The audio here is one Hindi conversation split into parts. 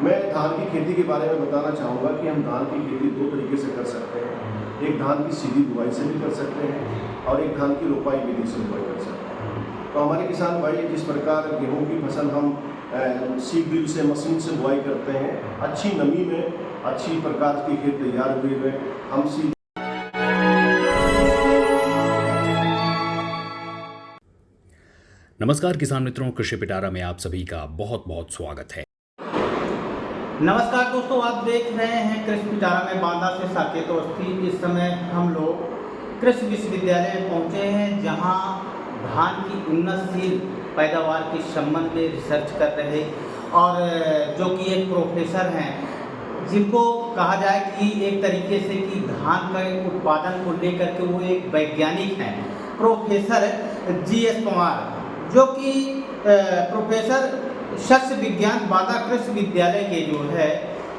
मैं धान की खेती के बारे में बताना चाहूँगा कि हम धान की खेती दो तरीके से कर सकते हैं। एक धान की सीधी बुआई से भी कर सकते हैं और एक धान की रोपाई विधि से बुआई कर सकते हैं। तो हमारे किसान भाई जिस प्रकार गेहूं की फसल हम सीड ड्रिल से मशीन से बुआई करते हैं, अच्छी नमी में अच्छी प्रकार की खेत तैयार हुए हुए हम सीड। नमस्कार किसान मित्रों, कृषि पिटारा में आप सभी का बहुत बहुत स्वागत है। नमस्कार दोस्तों, आप देख रहे हैं कृषि पिटारा में बांदा से साकेत अवस्थी। इस समय हम लोग कृषि विश्वविद्यालय में पहुंचे हैं, जहां धान की उन्नतशील पैदावार के संबंध में रिसर्च कर रहे और जो कि एक प्रोफेसर हैं, जिनको कहा जाए कि एक तरीके से कि धान का उत्पादन को लेकर के वो एक वैज्ञानिक हैं, प्रोफेसर GS पवार, जो कि प्रोफेसर शस्य विज्ञान बांदा कृषि विद्यालय के जो है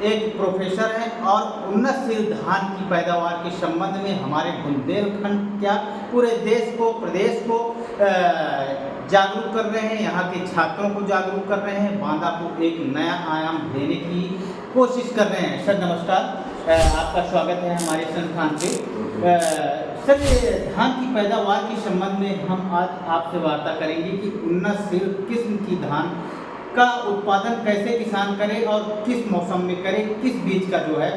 एक प्रोफेसर हैं और उन्नतशील धान की पैदावार के संबंध में हमारे बुंदेलखंड क्या पूरे देश को, प्रदेश को जागरूक कर रहे हैं, यहाँ के छात्रों को जागरूक कर रहे हैं, बांदा को एक नया आयाम देने की कोशिश कर रहे हैं। सर नमस्कार, आपका स्वागत है हमारे संस्थान पे। सर धान की पैदावार के संबंध में हम आज आपसे वार्ता करेंगे कि उन्नतशील किस्म की धान का उत्पादन कैसे किसान करे और किस मौसम में करे, किस बीज का जो है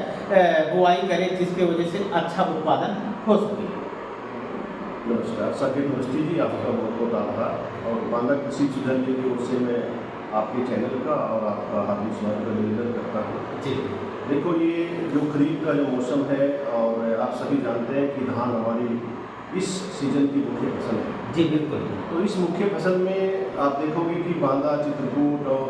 बुआई करे, जिसके वजह से अच्छा उत्पादन हो सके। नमस्कार साकेत अवस्थी जी, आपका बहुत बहुत आभार और बांदा कृषि विश्वविद्यालय की ओर से मैं आपके चैनल का और आपका हार्दिक स्वागत निवेदन करता हूँ। जी देखो, ये जो खरीफ का जो मौसम है और आप सभी जानते हैं कि धान हमारी इस सीजन की मुख्य फसल है। जी बिल्कुल। तो इस मुख्य फसल में आप देखोगे कि बांदा, चित्रकूट और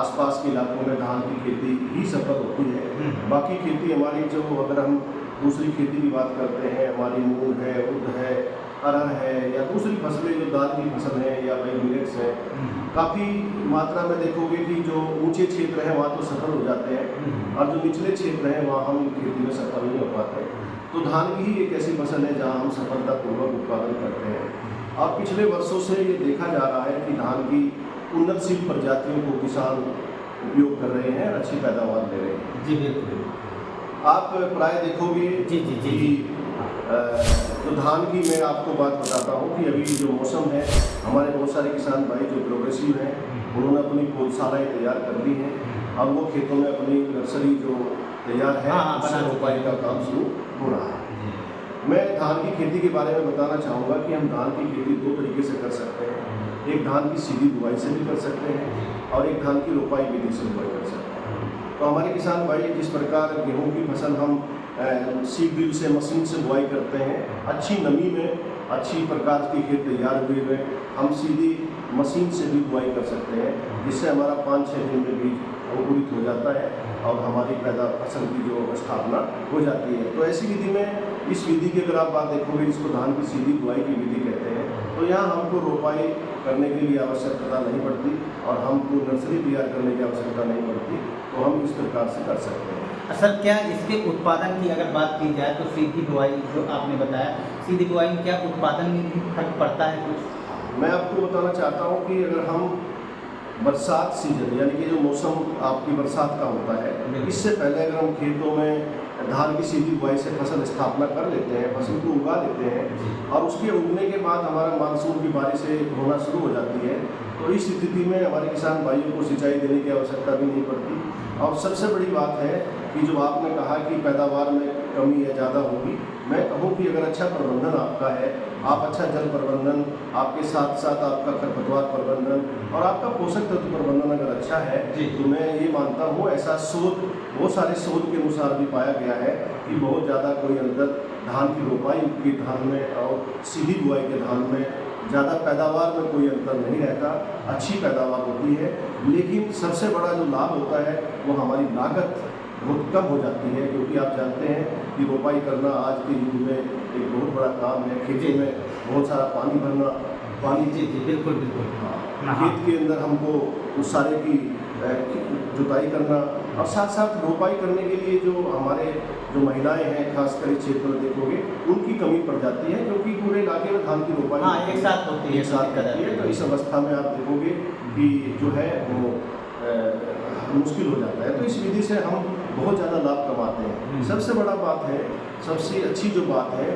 आसपास के इलाकों में धान की खेती ही सफल होती है। बाकी खेती हमारी जो, अगर हम दूसरी खेती की बात करते हैं, हमारी मूंग है, उर्द है, अरहर है या दूसरी फसलें जो दाल की फसल है या भाई मिलेट्स है, काफ़ी मात्रा में देखोगे कि जो ऊंचे क्षेत्र हैं वहाँ तो सफल हो जाते हैं और जो निचले क्षेत्र हैं वहाँ हम खेती में सफल नहीं हो पाते। तो धान की ही एक ऐसी फसल है जहाँ हम सफलतापूर्वक उत्पादन करते हैं और पिछले वर्षों से ये देखा जा रहा है कि धान की उन्नतशील प्रजातियों को किसान उपयोग कर रहे हैं, अच्छी पैदावार ले रहे हैं। जी बिल्कुल। आप प्राय देखोगे कि तो धान की मैं आपको बात बताता हूँ कि अभी जो मौसम है, हमारे बहुत सारे किसान भाई जो प्रोग्रेसिव हैं, उन्होंने अपनी पौधशालाएँ तैयार कर ली हैं और वो खेतों में अपनी नर्सरी जो तैयार है उससे रोपाई का काम शुरू हो रहा है। मैं धान की खेती के बारे में बताना चाहूँगा कि हम धान की खेती दो तरीके से कर सकते हैं। एक धान की सीधी बुआई से भी कर सकते हैं और एक धान की रोपाई विधि से बुआई कर सकते हैं। तो हमारे किसान भाई जिस प्रकार गेहूं की फसल हम सीड ड्रिल से मशीन से बुआई करते हैं, अच्छी नमी में अच्छी प्रकार की खेत तैयार हुए हुए हम सीधी मशीन से भी बुआई कर सकते हैं, जिससे हमारा 5-6 दिन में बीज अंकुरित हो जाता है और हमारी फसल की जो स्थापना हो जाती है। तो ऐसी विधि में, इस विधि की अगर आप बात देखोगे, जिसको धान की सीधी बुआई की विधि कहते हैं, तो यहाँ हमको रोपाई करने के लिए आवश्यकता नहीं पड़ती और हमको नर्सरी तैयार करने की आवश्यकता नहीं पड़ती, तो हम इस प्रकार से कर सकते हैं। सर क्या इसके उत्पादन की अगर बात की जाए तो सीधी बुआई जो आपने बताया, सीधी बुआई में क्या उत्पादन में भी फर्क पड़ता है कुछ? मैं आपको बताना चाहता हूँ कि अगर हम बरसात सीजन यानी कि जो मौसम आपकी बरसात का होता है, इससे पहले अगर हम खेतों में धान की सीधी बुआई से फसल स्थापना कर लेते हैं, फसल को उगा लेते हैं और उसके उगने के बाद हमारा मानसून की बारिशें होना शुरू हो जाती है, तो इस स्थिति में हमारे किसान भाइयों को सिंचाई देने की आवश्यकता भी नहीं पड़ती। और सबसे बड़ी बात है कि जो आपने कहा कि पैदावार में कमी या ज़्यादा होगी, मैं कहूँ कि अगर अच्छा प्रबंधन आपका है, आप अच्छा जल प्रबंधन, आपके साथ साथ आपका खरपतवार प्रबंधन और आपका पोषक तत्व प्रबंधन अगर अच्छा है, तो मैं ये मानता हूँ, ऐसा शोध, बहुत सारे शोध के अनुसार भी पाया गया है कि बहुत ज़्यादा कोई अंतर धान की रोपाई के धान में और सीधी बुआई के धान में ज़्यादा पैदावार में कोई अंतर नहीं रहता, अच्छी पैदावार होती है। लेकिन सबसे बड़ा जो लाभ होता है वो हमारी लागत बहुत कम हो जाती है, क्योंकि आप जानते हैं कि रोपाई करना आज के युग में एक बहुत बड़ा काम है। खेती में बहुत सारा पानी भरना, पानी जी बिल्कुल बिल्कुल। खेत के अंदर हमको उस सारे की जुताई करना और साथ साथ रोपाई करने के लिए जो हमारे जो महिलाएं हैं, खासकर इस क्षेत्र में देखोगे, उनकी कमी पड़ जाती है, क्योंकि पूरे इलाके में धान की रोपाई एक साथ होती है, एक साथ करती है। तो इस अवस्था में आप देखोगे कि जो है वो मुश्किल हो जाता है। तो इस विधि से हम बहुत ज़्यादा लाभ कमाते हैं। सबसे बड़ा बात है, सबसे अच्छी जो बात है,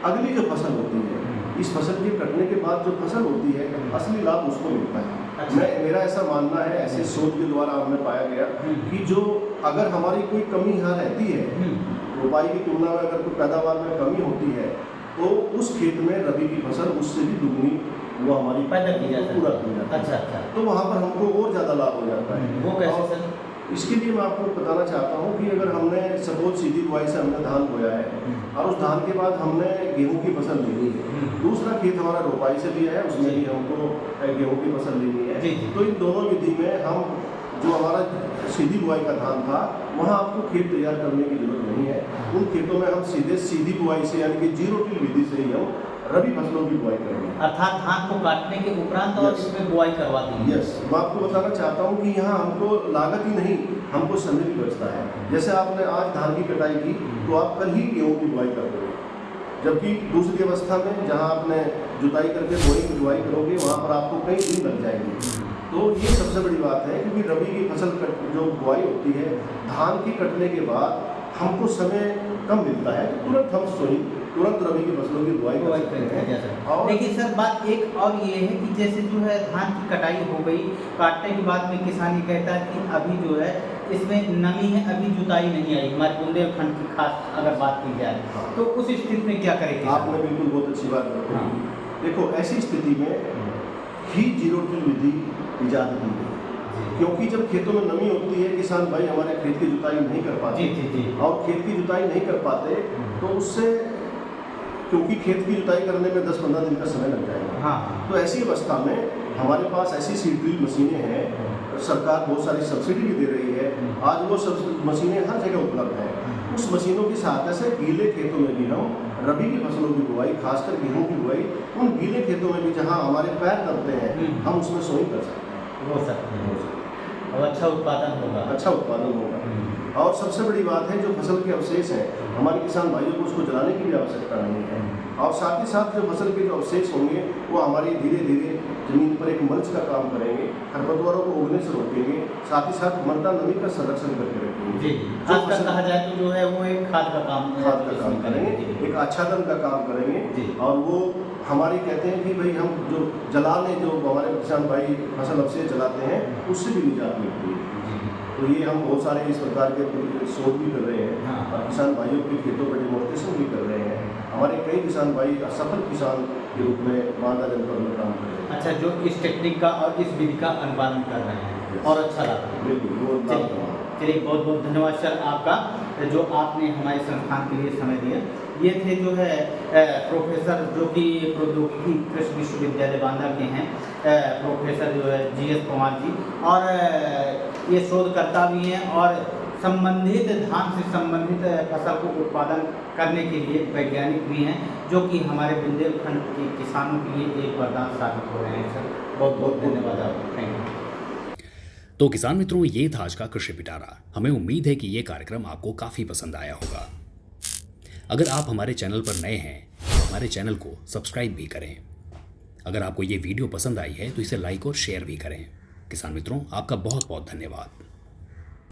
अगली जो फसल होती है, इस फसल के कटने के बाद जो फसल होती है, असली लाभ उसको मिलता है। अच्छा। मेरा ऐसा मानना है, ऐसे शोध के द्वारा हमने पाया गया कि जो अगर हमारी कोई कमी यहाँ रहती है, रोपाई की तुलना में अगर कोई पैदावार में कमी होती है, तो उस खेत में रबी की फसल उससे भी दुगनी वो हमारी पैदा की जाती है। पूरा की जाती है। अच्छा अच्छा। तो वहाँ पर हमको और ज़्यादा लाभ हो जाता है। वो कैसे और सर? इसके लिए मैं आपको बताना चाहता हूँ कि अगर हमने सपोज सीधी बुआई से हमने धान बोया है और उस धान के बाद हमने गेहूं की फसल लेनी है, दूसरा खेत हमारा रोपाई से लिया है, उसमें भी हमको गेहूं की फसल लेनी है, तो इन दोनों विधि में हम जो हमारा सीधी बुआई का धान था, वहाँ आपको खेत तैयार करने की जरूरत नहीं है। उन खेतों में हम सीधी बुआई से यानी कि जीरो टिल विधि से ही हम रबी फसलों की बुआई करेंगे, अर्थात धान को काटने के उपरांत और इसमें बुआई करवा दी। यस, मैं आपको बताना चाहता हूँ कि यहाँ हमको लागत ही नहीं, हमको समय भी बचता है। जैसे आपने आज धान की कटाई की, तो आप कल ही गेहूँ की बुआई कर दोगे, जबकि दूसरी अवस्था में जहाँ आपने जुताई करके बुआई करोगे, वहाँ पर आपको कई दिन लग जाएंगे। तो ये सबसे बड़ी बात है, क्योंकि रबी की फसल जो बुआई होती है, धान की कटने के बाद हमको समय कम मिलता है, तो तुरंत हम तुरंत रबी की फसलों की बुआई कर सकते हैं। और लेकिन सर बात एक और ये है कि जैसे जो है धान की कटाई हो गई, काटने के बाद में किसान ये कहता है कि अभी जो है इसमें नमी है, अभी जुताई नहीं आई, हमारे बुंदेलखंड की खास अगर बात की जाए, तो उस स्थिति में क्या करेंगे? आपने बिल्कुल बहुत अच्छी बात बताई। देखो, ऐसी स्थिति में ही जीरो टिल विधि इजाद की गई, क्योंकि जब खेतों में नमी होती है, किसान भाई हमारे खेत की जुताई नहीं कर पाते, और खेत की जुताई नहीं कर पाते, तो उससे क्योंकि खेत की जुताई करने में 10-15 दिन का समय लग जाएगा। तो ऐसी अवस्था में हमारे पास ऐसी सीड ड्रिल मशीनें हैं, सरकार बहुत सारी सब्सिडी भी दे रही है, आज वो सब मशीनें हर जगह उपलब्ध हैं। उस मशीनों की सहायता से गीले खेतों में भी हम रबी की फसलों की बुआई, खासकर गेहूं की बुआई, उन गीले खेतों में भी जहां हमारे पैर दबते हैं, हम उसमें सोई कर सकते हैं, और अच्छा उत्पादन होगा। और सबसे बड़ी बात है, जो फसल के अवशेष हैं, हमारे किसान भाइयों को उसको जलाने की भी आवश्यकता नहीं है। और साथ ही साथ जो फसल के जो अवशेष होंगे, वो हमारी धीरे धीरे जमीन पर एक मल्च का काम करेंगे, खरपतवारों को उगने से रोकेंगे, साथ ही साथ मृदा नमी का संरक्षण करके रखेंगे। खासकर कहा जाए तो जो है वो एक खाद का काम करेंगे, एक आच्छादन का काम करेंगे। और वो हमारी कहते हैं कि भाई हम जो जलाने, जो हमारे किसान भाई फसल अवशेष जलाते हैं, उससे भी निजात मिलती है। तो ये हम बहुत सारे इस प्रकार के शोध भी कर रहे हैं, और किसान भाइयों के खेतों पर डेमोन्स्ट्रेशन भी कर रहे हैं। हमारे कई किसान भाई सफल किसान के रूप में बांदा जनपद में काम कर रहे हैं। अच्छा, जो इस टेक्निक का और इस विधि का अनुपालन कर रहे हैं, और अच्छा लगा। बिल्कुल, चलिए बहुत बहुत धन्यवाद सर आपका, जो आपने हमारे संस्थान के लिए समय दिया। ये थे जो है प्रोफेसर, जो कि प्रौद्योगिकी कृषि विश्वविद्यालय बांदा के हैं, प्रोफेसर जो है GS कुमार जी, और ये शोधकर्ता भी हैं और संबंधित धान से संबंधित फसल को उत्पादन करने के लिए वैज्ञानिक भी हैं, जो कि हमारे बुंदेलखंड के किसानों के लिए एक वरदान साबित हो रहे हैं। सर बहुत बहुत धन्यवाद आपको, थैंक यू। तो किसान मित्रों, ये था आज का कृषि पिटारा। हमें उम्मीद है कि ये कार्यक्रम आपको काफ़ी पसंद आया होगा। अगर आप हमारे चैनल पर नए हैं, हमारे चैनल को सब्सक्राइब भी करें। अगर आपको ये वीडियो पसंद आई है तो इसे लाइक और शेयर भी करें। किसान मित्रों, आपका बहुत बहुत धन्यवाद।